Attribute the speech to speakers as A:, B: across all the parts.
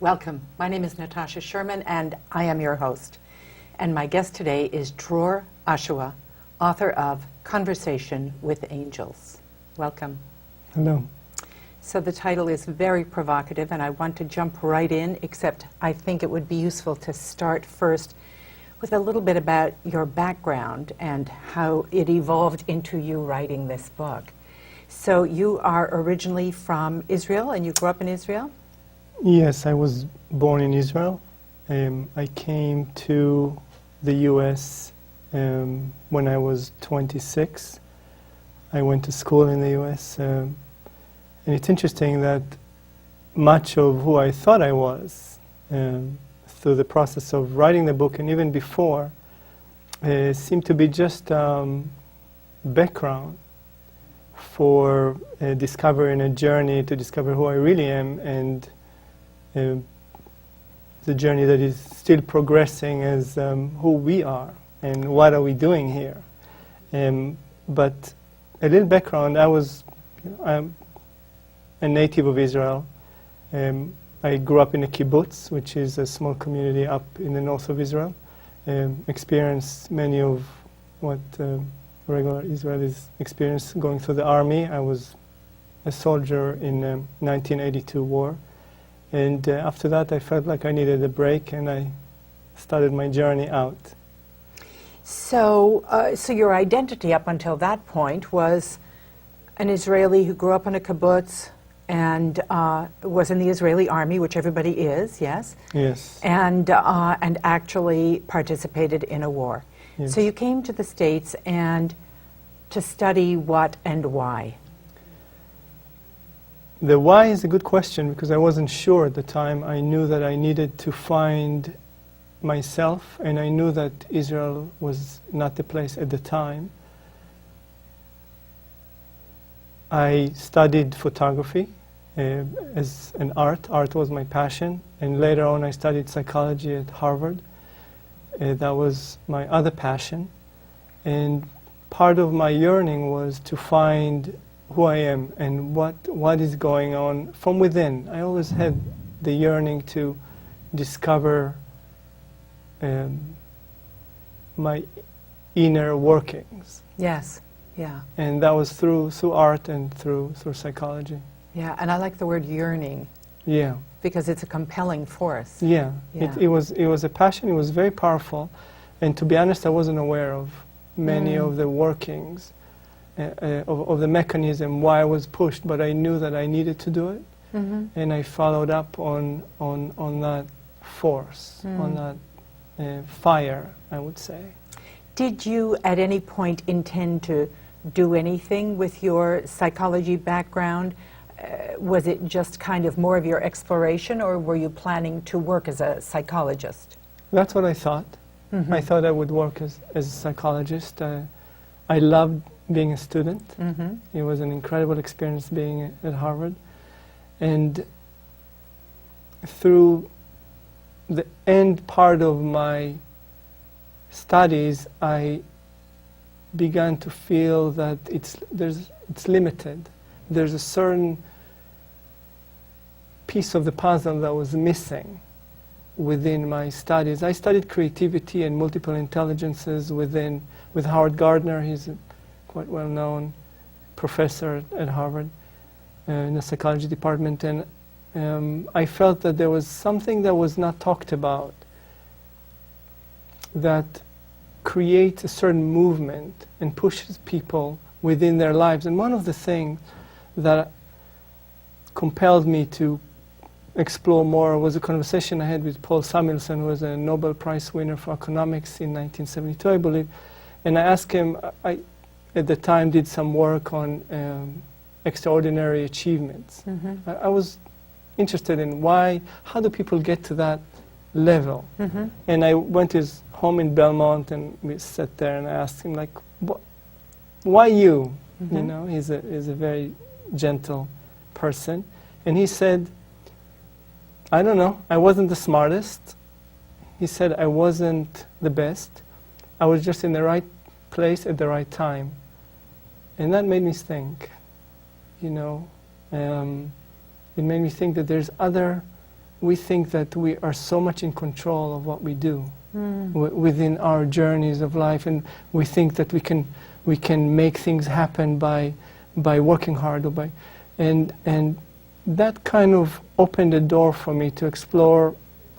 A: Welcome. My name is Natasha Sherman, and I am your host. And my guest today is Dror Ashuah, author of Conversation with Angels. Welcome.
B: Hello.
A: So the title is very provocative, and I want to jump right in, except I think it would be useful to start first with a little bit about your background and how it evolved into you writing this book. So you are originally from Israel, and you grew up in Israel?
B: Yes, I was born in Israel. I came to the U.S. When I was 26. I went to school in the U.S. And it's interesting that much of who I thought I was through the process of writing the book and even before seemed to be just background for discovering a journey to discover who I really am, and the journey that is still progressing as who we are and what are we doing here. But a little background, I'm a native of Israel. I grew up in a kibbutz, which is a small community up in the north of Israel. Experienced many of what regular Israelis experience going through the army. I was a soldier in 1982 war. And after that, I felt like I needed a break, and I started my journey out.
A: So your identity up until that point was an Israeli who grew up in a kibbutz and was in the Israeli army, which everybody is, yes?
B: Yes.
A: And actually participated in a war.
B: Yes.
A: So you came to the States and to study what and why?
B: The why is a good question, because I wasn't sure at the time. I knew that I needed to find myself, and I knew that Israel was not the place at the time. I studied photography as an art. Art was my passion, and later on I studied psychology at Harvard. That was my other passion, and part of my yearning was to find who I am and what is going on from within. I always had the yearning to discover my inner workings.
A: Yes, yeah.
B: And that was through art and through psychology.
A: Yeah, and I like the word yearning.
B: Yeah.
A: Because it's a compelling force.
B: Yeah.
A: Yeah.
B: It was a passion. It was very powerful. And to be honest, I wasn't aware of many of the workings of the mechanism why I was pushed, but I knew that I needed to do it, and I followed up on that force, on that fire, I would say.
A: Did you at any point intend to do anything with your psychology background? Was it just kind of more of your exploration, or were you planning to work as a psychologist?
B: That's what I thought. I thought I would work as a psychologist. I loved being a student. It was an incredible experience being at Harvard. And through the end part of my studies, I began to feel that it's limited. There's a certain piece of the puzzle that was missing within my studies. I studied creativity and multiple intelligences with Howard Gardner. He's a quite well-known professor at Harvard in the psychology department, and I felt that there was something that was not talked about that creates a certain movement and pushes people within their lives. And one of the things that compelled me to explore more was a conversation I had with Paul Samuelson, who was a Nobel Prize winner for economics in 1972, I believe. And I asked him, I at the time did some work on extraordinary achievements. I was interested in how do people get to that level? And I went to his home in Belmont, and we sat there, and I asked him, like, why you? You know, he's a very gentle person. And he said, I don't know, I wasn't the smartest. He said, I wasn't the best. I was just in the right place at the right time. And that made me think, you know, it made me think that there's other we think that we are so much in control of what we do within our journeys of life, and we think that we can make things happen by working hard, or and that kind of opened the door for me to explore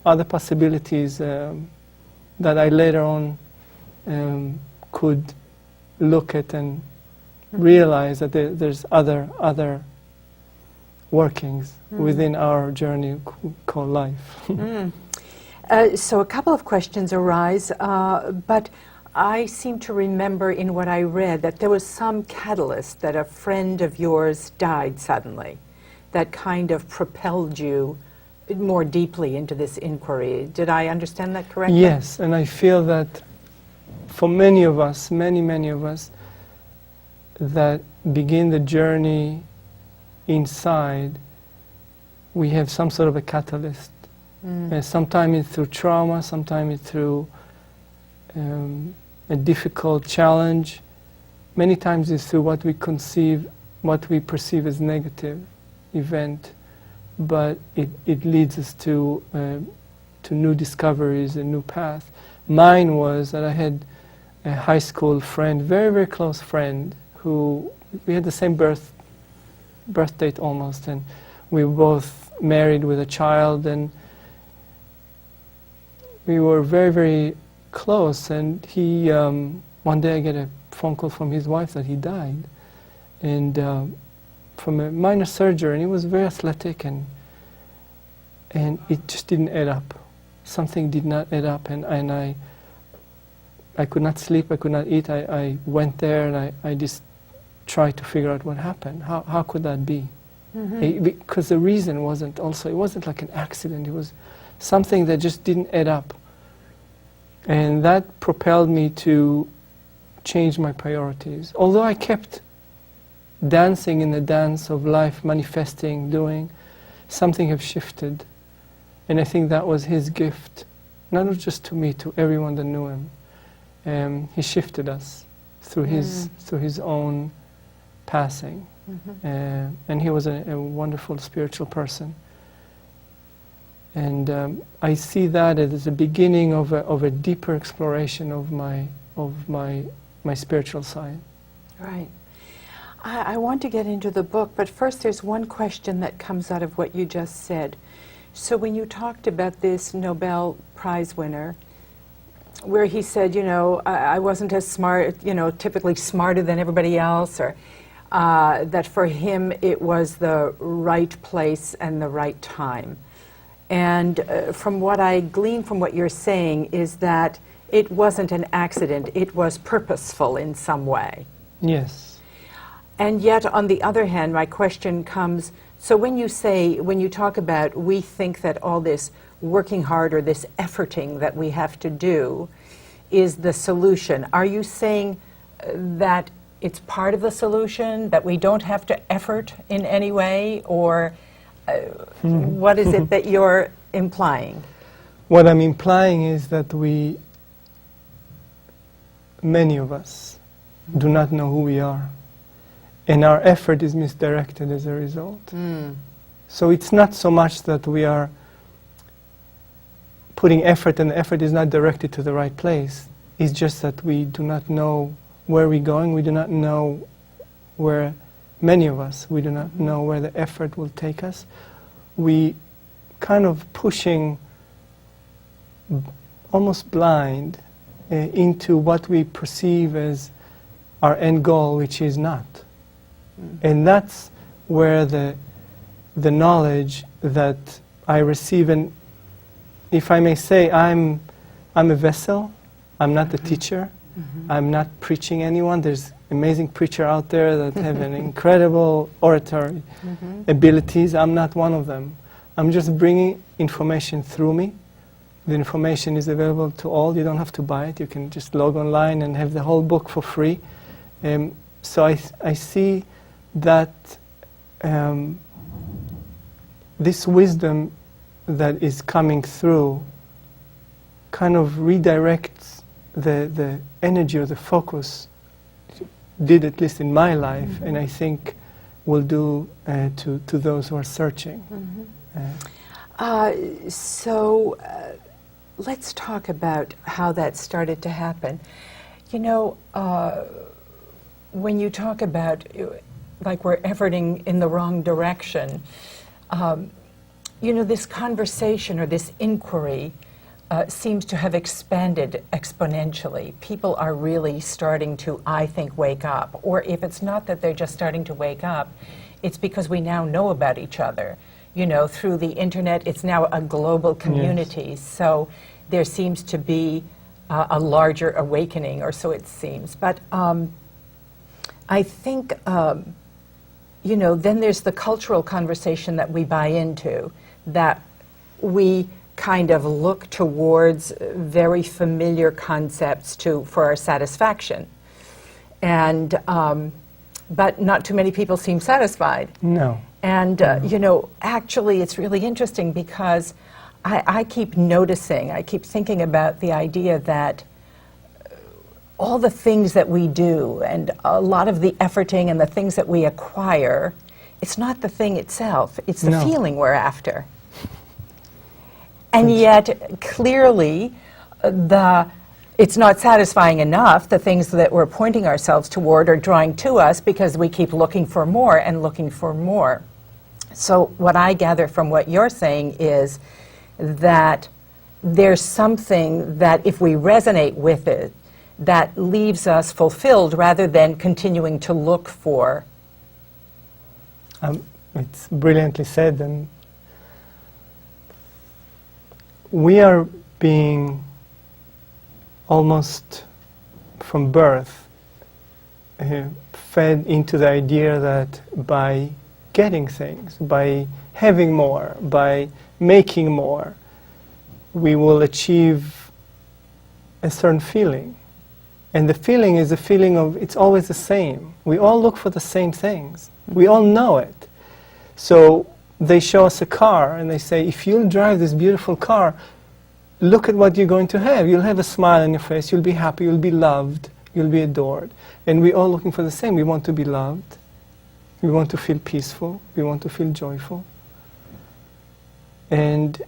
B: other possibilities that I later on could look at and realize that there's other workings within our journey called life.
A: So a couple of questions arise, but I seem to remember in what I read that there was some catalyst, that a friend of yours died suddenly, that kind of propelled you more deeply into this inquiry. Did I understand that correctly?
B: Yes, and I feel that for many of us, many of us, that begin the journey inside, we have some sort of a catalyst. Sometimes it's through trauma, sometimes it's through a difficult challenge. Many times it's through what we perceive as negative event, but it leads us to new discoveries, a new path. Mine was that I had a high school friend, very close friend, who we had the same birth date almost, and we were both married with a child, and we were very close. And he one day I get a phone call from his wife that he died, and from a minor surgery, and he was very athletic, and it just didn't add up. Something did not add up, and I could not sleep, I could not eat. I went there and I just tried to figure out what happened. How could that be? Because the reason it wasn't like an accident, it was something that just didn't add up. And that propelled me to change my priorities. Although I kept dancing in the dance of life, manifesting, doing, something have shifted. And I think that was his gift, not just to me, to everyone that knew him. He shifted us through his own passing. And he was a wonderful spiritual person. And I see that as the beginning of a deeper exploration of my spiritual side.
A: Right. I want to get into the book, but first there's one question that comes out of what you just said. So when you talked about this Nobel Prize winner, where he said, I wasn't as smart, typically smarter than everybody else, or that for him it was the right place and the right time. And from what I glean from what you're saying is that it wasn't an accident, it was purposeful in some way.
B: Yes.
A: And yet, on the other hand, my question comes, so when you talk about, we think that all this working hard or this efforting that we have to do is the solution. Are you saying that it's part of the solution, that we don't have to effort in any way, or what is it that you're implying?
B: What I'm implying is that many of us do not know who we are. And our effort is misdirected as a result. So it's not so much that we are putting effort and the effort is not directed to the right place. It's just that we do not know where we're going. We do not know where, many of us, we do not know where the effort will take us. We kind of pushing almost blind into what we perceive as our end goal, which is not. And that's where the knowledge that I receive, and if I may say, I'm a vessel, I'm not the teacher, I'm not preaching anyone. There's amazing preachers out there that have an incredible oratory abilities. I'm not one of them. I'm just bringing information through me. The information is available to all. You don't have to buy it. You can just log online and have the whole book for free. So I see that this wisdom that is coming through kind of redirects the energy or the focus, did at least in my life, and I think will do to those who are searching.
A: Let's talk about how that started to happen. You know, when you talk about like we're efforting in the wrong direction, you know, this conversation or this inquiry seems to have expanded exponentially. People are really starting to, I think, wake up. Or if it's not that they're just starting to wake up, it's because we now know about each other. You know, through the internet, it's now a global community. Yes. So there seems to be a larger awakening, or so it seems. But I think, you know, then there's the cultural conversation that we buy into, that we kind of look towards very familiar concepts for our satisfaction. And, but not too many people seem satisfied.
B: No.
A: And, you know, actually it's really interesting because I keep noticing, I keep thinking about the idea that all the things that we do and a lot of the efforting and the things that we acquire, it's not the thing itself, it's the feeling we're after. And yet, clearly, it's not satisfying enough, the things that we're pointing ourselves toward or drawing to us, because we keep looking for more and looking for more. So what I gather from what you're saying is that there's something that if we resonate with it, that leaves us fulfilled rather than continuing to look for.
B: It's brilliantly said, and we are being almost from birth fed into the idea that by getting things, by having more, by making more, we will achieve a certain feeling. And the feeling is a feeling of, it's always the same. We all look for the same things. We all know it. So they show us a car and they say, if you'll drive this beautiful car, look at what you're going to have. You'll have a smile on your face, you'll be happy, you'll be loved, you'll be adored. And we're all looking for the same. We want to be loved. We want to feel peaceful. We want to feel joyful. And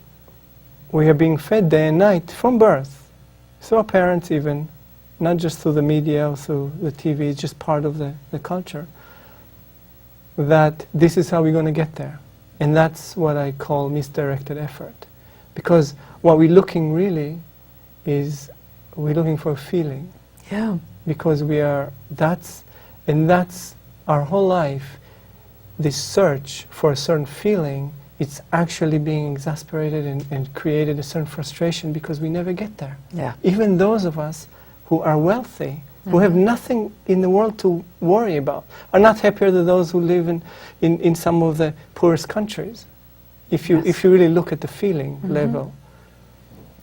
B: we are being fed day and night from birth, through our parents even, not just through the media or through the TV, it's just part of the culture, that this is how we're going to get there. And that's what I call misdirected effort. Because what we're looking really is, we're looking for a feeling.
A: Yeah.
B: Because that's our whole life, this search for a certain feeling, it's actually being exasperated and created a certain frustration because we never get there.
A: Yeah.
B: Even those of us who are wealthy, who have nothing in the world to worry about, are not happier than those who live in some of the poorest countries, if you really look at the feeling level.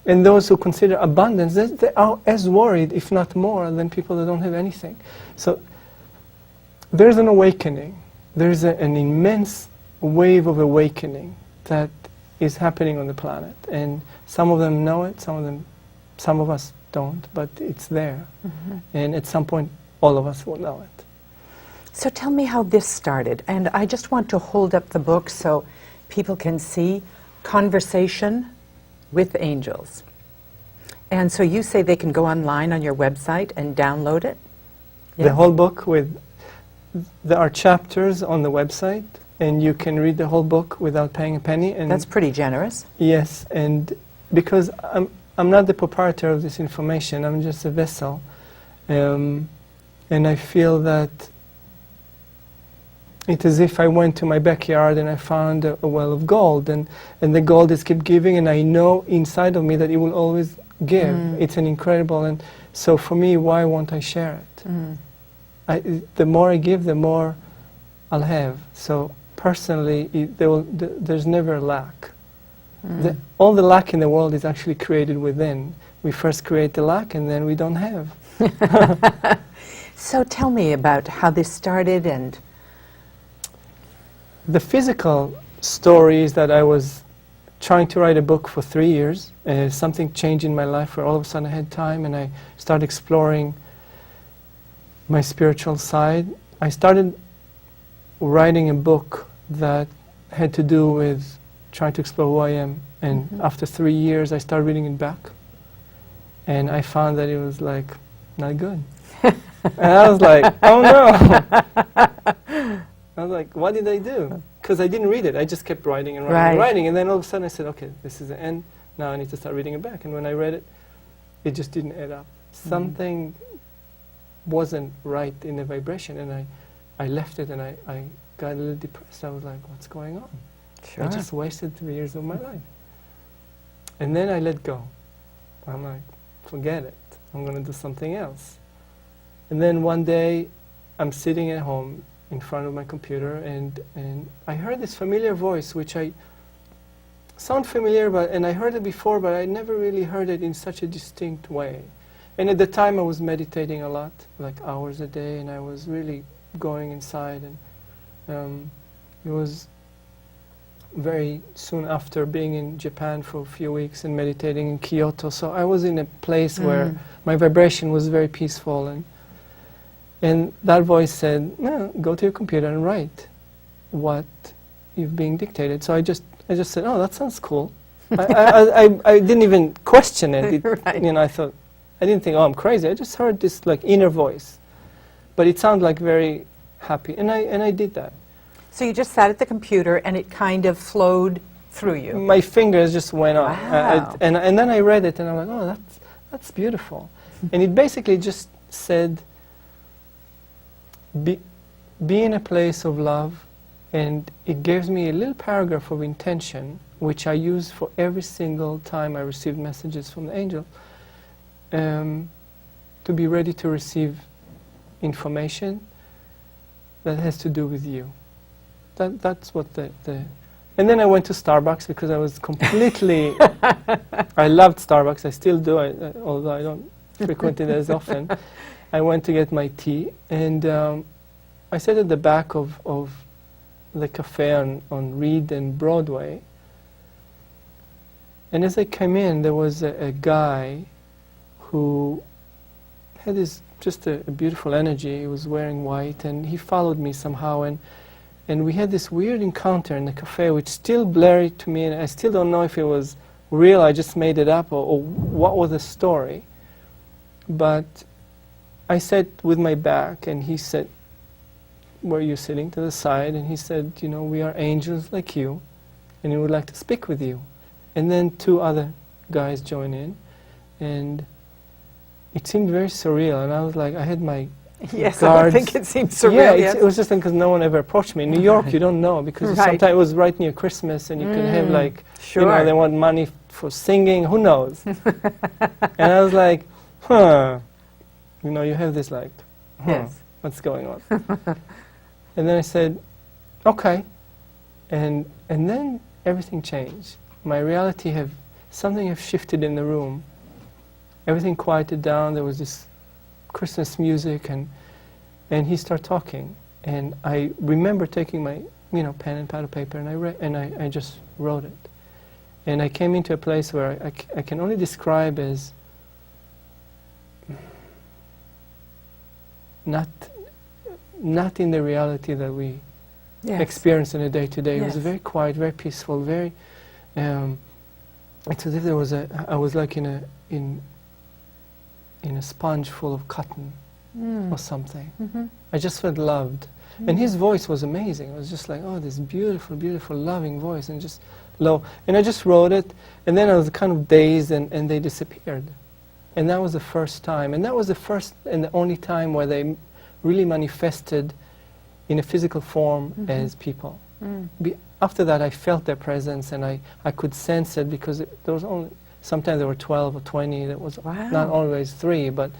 B: And those who consider abundance, they are as worried, if not more, than people that don't have anything. So there's an awakening. There's an immense wave of awakening that is happening on the planet. And some of them know it, some of us don't, but it's there. And at some point, all of us will know it.
A: So tell me how this started. And I just want to hold up the book so people can see Conversation with Angels. And so you say they can go online on your website and download it? Yeah?
B: The whole book there are chapters on the website, and you can read the whole book without paying a penny. And
A: that's pretty generous.
B: Yes, and because I'm not the proprietor of this information, I'm just a vessel. And I feel that it's as if I went to my backyard and I found a well of gold, and the gold is keep giving, and I know inside of me that it will always give. It's an incredible, and so for me, why won't I share it? The more I give, the more I'll have. So personally, there's never a lack. All the lack in the world is actually created within. We first create the lack, and then we don't have.
A: So tell me about how this started. And
B: the physical story is that I was trying to write a book for 3 years. Something changed in my life where all of a sudden I had time, and I started exploring my spiritual side. I started writing a book that had to do with trying to explore who I am. And after 3 years, I started reading it back. And I found that it was like, not good. And I was like, oh no. I was like, what did I do? Because I didn't read it. I just kept writing and writing and writing. And then all of a sudden I said, okay, this is the end. Now I need to start reading it back. And when I read it, it just didn't add up. Something wasn't right in the vibration. And I left it and I got a little depressed. I was like, what's going on?
A: Sure.
B: I just wasted 3 years of my life. And then I let go. I'm like, forget it. I'm going to do something else. And then one day, I'm sitting at home in front of my computer, and I heard this familiar voice, which I sound familiar, and I heard it before, but I never really heard it in such a distinct way. And at the time, I was meditating a lot, like hours a day, and I was really going inside. And it was very soon after being in Japan for a few weeks and meditating in Kyoto. So I was in a place where my vibration was very peaceful, and that voice said, no, go to your computer and write what you've being dictated. So I just said, oh, that sounds cool. I didn't even question it.
A: Right.
B: You know, I didn't think, oh, I'm crazy. I just heard this like inner voice, but it sounded like very happy, and I did that.
A: So you just sat at the computer and it kind of flowed through you.
B: My fingers just went on.
A: Wow.
B: And then I read it and I'm like, oh, that's beautiful. And it basically just said, be in a place of love, and it gives me a little paragraph of intention, which I use for every single time I receive messages from the angel, to be ready to receive information that has to do with you. That's what and then I went to Starbucks because I was completely, I loved Starbucks, I still do, although I don't frequent it as often. I went to get my tea, and I sat at the back of the cafe on Reed and Broadway. And as I came in, there was a guy who had this just a beautiful energy. He was wearing white, and he followed me somehow, and we had this weird encounter in the cafe, which still blurry to me, and I still don't know if it was real, I just made it up, or what was the story. But I sat with my back, and he said, where are you sitting? To the side. And he said, you know, we are angels like you, and we would like to speak with you. And then 2 other guys joined in, and it seemed very surreal. And I was like, I had my
A: Yes,
B: guards.
A: I think it seems surreal.
B: Yeah,
A: yes.
B: it was just because no one ever approached me. In New York, you don't know, because sometimes it was right near Christmas, and you can have like,
A: Sure.
B: you know, they want money for singing, who knows? And I was like, huh, you know, you have this like,
A: Yes.
B: what's going on? And then I said, okay. And then everything changed. My reality something have shifted in the room. Everything quieted down. There was this Christmas music, and he started talking. And I remember taking my, you know, pen and pad of paper, and I just wrote it. And I came into a place where I can only describe as not in the reality that we experience in a day-to-day. It was very quiet, very peaceful, very. It's as if there was I was like in a sponge full of cotton or something. I just felt loved, and his voice was amazing. It was just like, oh, this beautiful, beautiful, loving voice, and just low. And I just wrote it, and then I was kind of dazed, and they disappeared. And that was the first time, and that was the first and the only time where they really manifested in a physical form as people. After that, I felt their presence, and I could sense it, because there was only, sometimes there were 12 or 20, there was not always 3, but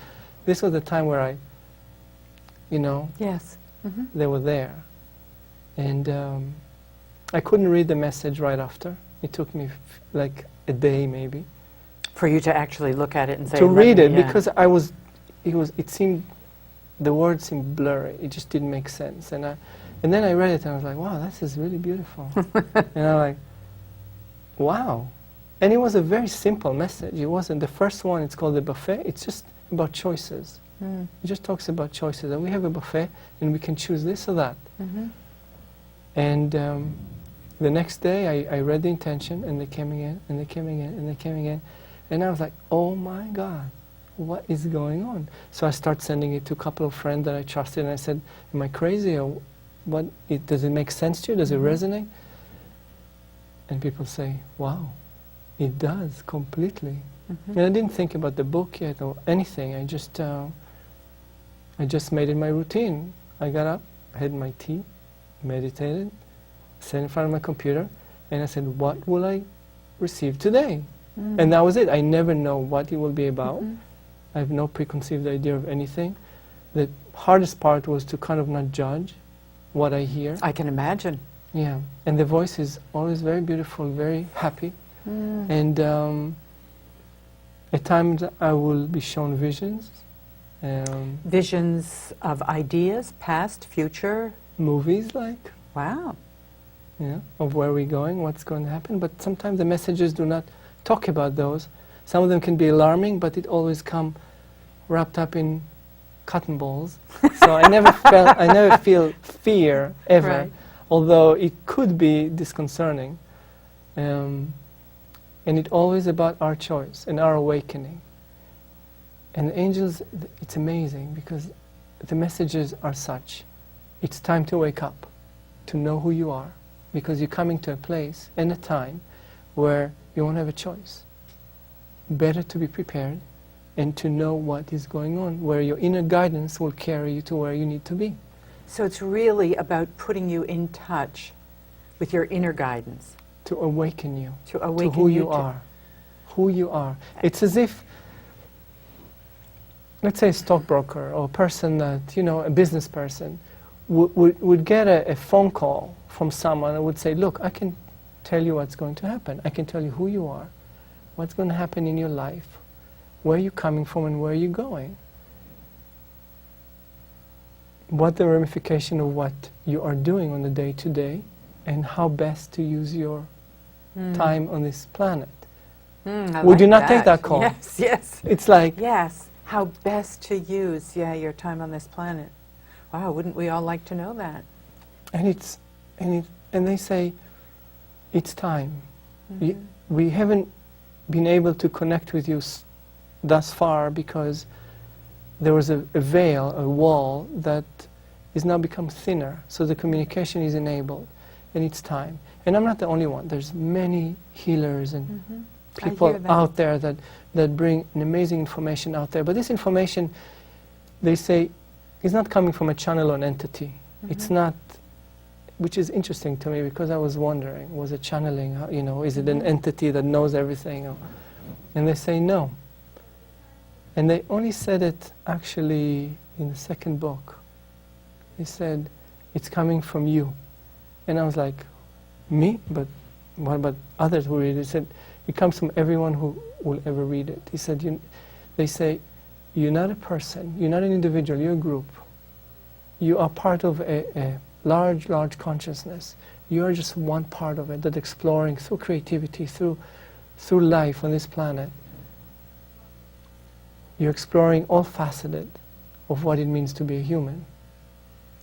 B: this was the time where I, you know, they were there. And I couldn't read the message right after. It took me like a day maybe.
A: For you to actually look at it and say,
B: to read it, because it seemed, the words seemed blurry. It just didn't make sense. And then I read it, and I was like, wow, this is really beautiful. And I'm like, wow. And it was a very simple message. It wasn't the first one. It's called the buffet. It's just about choices. It just talks about choices. And we have a buffet, and we can choose this or that. And The next day I read the intention, and they came again, and they came again, and they came again. And I was like, oh my God, what is going on? So I started sending it to a couple of friends that I trusted, and I said, am I crazy? Or what? Does it make sense to you? Does it resonate? And people say, wow, it does, completely. And I didn't think about the book yet or anything. I just made it my routine. I got up, had my tea, meditated, sat in front of my computer, and I said, what will I receive today? And that was it. I never know what it will be about. I have no preconceived idea of anything. The hardest part was to kind of not judge what I hear.
A: I can imagine.
B: Yeah, and the voice is always very beautiful, very happy. And at times I will be shown visions.
A: Visions of ideas, past, future.
B: Movies, like,
A: Wow.
B: of where we're going, what's going to happen. But sometimes the messages do not talk about those. Some of them can be alarming, but it always come wrapped up in cotton balls. So I never feel fear ever,
A: Right.
B: although it could be disconcerting. And it's always about our choice and our awakening. And the angels, it's amazing because the messages are such. It's time to wake up, to know who you are, because you're coming to a place and a time where you won't have a choice. Better to be prepared and to know what is going on, where your inner guidance will carry you to where you need to be.
A: So it's really about putting you in touch with your inner guidance.
B: To awaken you
A: To awaken
B: to who
A: you
B: you
A: to-
B: are. Who you are. It's as if, let's say a stockbroker or a person that, a business person, would get a phone call from someone and would say, look, I can tell you what's going to happen. I can tell you who you are, what's going to happen in your life, where you're coming from and where you're going. What the ramification of what you are doing on the day-to-day and how best to use your time on this planet.
A: I
B: Would you
A: like
B: not take that call?
A: Yes, yes.
B: It's like,
A: Yes. How best to use, your time on this planet. Wow, wouldn't we all like to know that?
B: and they say, it's time. We haven't been able to connect with you thus far because there was a veil, a wall that is now become thinner, so the communication is enabled, and it's time. And I'm not the only one. There's many healers and people
A: that.
B: out there that bring an amazing information out there. But this information, they say, is not coming from a channel or an entity. It's not, which is interesting to me because I was wondering, was it channeling? Is it an entity that knows everything? And they say no. And they only said it actually in the second book. They said, it's coming from you. And I was like, me? But what about others who read it? He said, it comes from everyone who will ever read it. He said, they say, you're not a person, you're not an individual, you're a group. You are part of a large, large consciousness. You are just one part of it, that exploring through creativity, through life on this planet. You're exploring all faceted of what it means to be a human.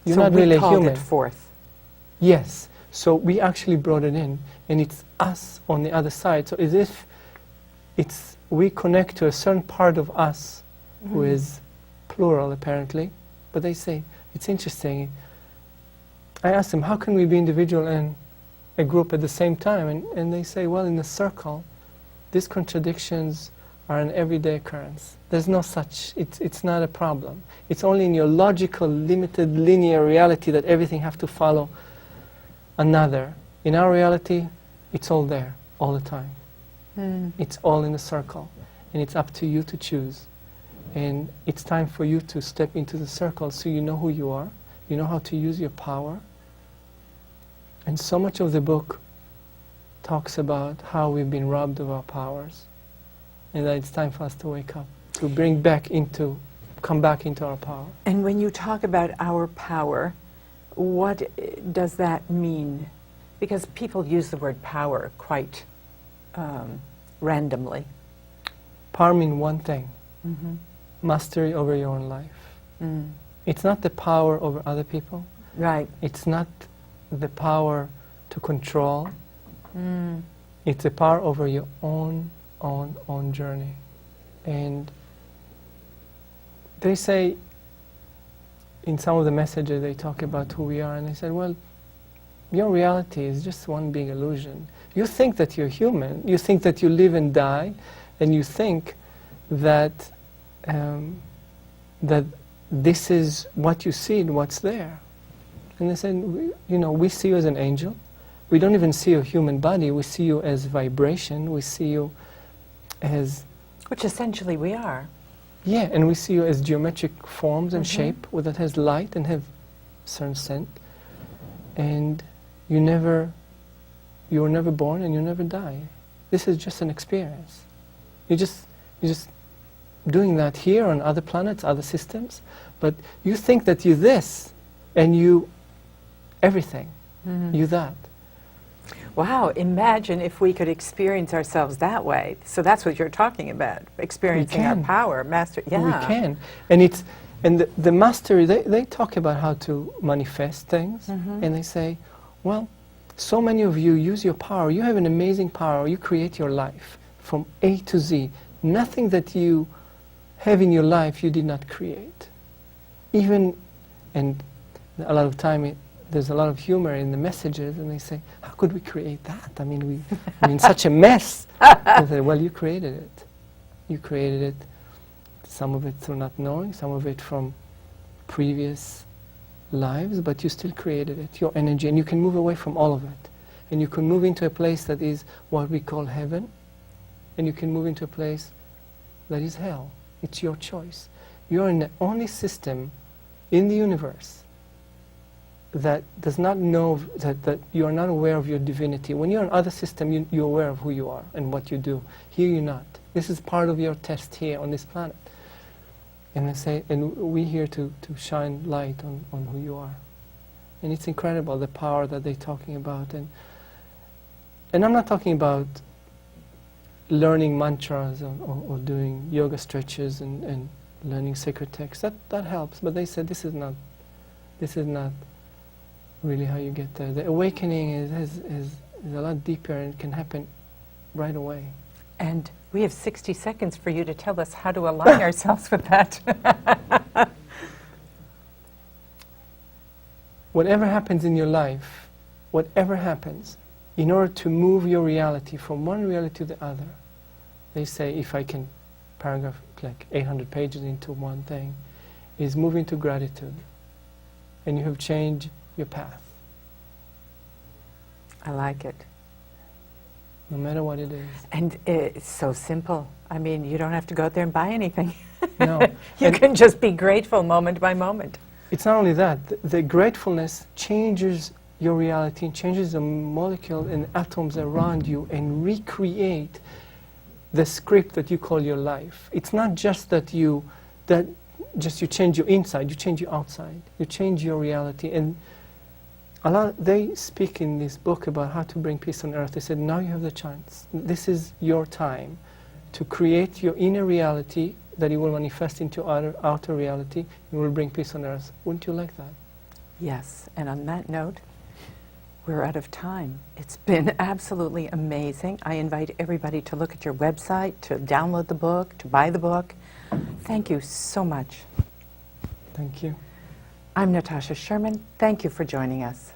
B: You're
A: So
B: not
A: we
B: really a
A: called
B: human.
A: it forth.
B: Yes. So we actually brought it in, and it's us on the other side. So as if we connect to a certain part of us, who is plural apparently, but they say, it's interesting. I asked them, how can we be individual and a group at the same time? And they say, well, in a circle, these contradictions are an everyday occurrence. There's no such, it's not a problem. It's only in your logical, limited, linear reality that everything has to follow another. In our reality, it's all there, all the time. It's all in a circle. And it's up to you to choose. And it's time for you to step into the circle so you know who you are, you know how to use your power. And so much of the book talks about how we've been robbed of our powers, and that it's time for us to wake up, to come back into our power.
A: And when you talk about our power, what does that mean? Because people use the word power quite randomly.
B: Power means one thing, mastery over your own life. It's not the power over other people.
A: Right.
B: It's not the power to control. It's a power over your own journey. And they say, in some of the messages they talk about who we are, and they said, well, your reality is just one big illusion. You think that you're human, you think that you live and die, and you think that that this is what you see and what's there. And they said, we see you as an angel. We don't even see your human body. We see you as vibration. We see you as...
A: Which essentially we are.
B: Yeah, and we see you as geometric forms and shape that has light and have certain scent. And you were never born and you never die. This is just an experience. You're just doing that here on other planets, other systems, but you think that you're this, and you everything. You that.
A: Wow, imagine if we could experience ourselves that way. So that's what you're talking about, experiencing our power, master. Yeah.
B: We can. And the mastery, they talk about how to manifest things, and they say, well, so many of you use your power. You have an amazing power. You create your life from A to Z. Nothing that you have in your life you did not create. Even, and a lot of time there's a lot of humor in the messages, and they say, how could we create that? I mean, we're in such a mess. And they say, well, you created it. You created it, some of it through not knowing, some of it from previous lives, but you still created it, your energy, and you can move away from all of it. And you can move into a place that is what we call heaven, and you can move into a place that is hell. It's your choice. You're in the only system in the universe that does not know, that you are not aware of your divinity. When you're in other system, you're aware of who you are and what you do. Here you're not. This is part of your test here on this planet. And they say, and we're here to shine light on who you are. And it's incredible, the power that they're talking about. And I'm not talking about learning mantras or doing yoga stretches and learning sacred texts. That helps, but they said this is not really how you get there. The awakening is a lot deeper and it can happen right away.
A: And we have 60 seconds for you to tell us how to align ourselves with that.
B: Whatever happens in your life, whatever happens, in order to move your reality from one reality to the other, they say, if I can paragraph like 800 pages into one thing, is move into gratitude. And you have changed your path.
A: I like it.
B: No matter what it is.
A: And it's so simple. I mean, you don't have to go out there and buy anything.
B: No.
A: You can just be grateful moment by moment.
B: It's not only that. The gratefulness changes your reality and changes the molecule and atoms around you and recreate the script that you call your life. It's not just that you change your inside, you change your outside. You change your reality. And they speak in this book about how to bring peace on earth. They said, now you have the chance. This is your time to create your inner reality that it will manifest into outer reality and will bring peace on earth. Wouldn't you like that?
A: Yes, and on that note, we're out of time. It's been absolutely amazing. I invite everybody to look at your website, to download the book, to buy the book. Thank you so much.
B: Thank you.
A: I'm Natasha Sherman. Thank you for joining us.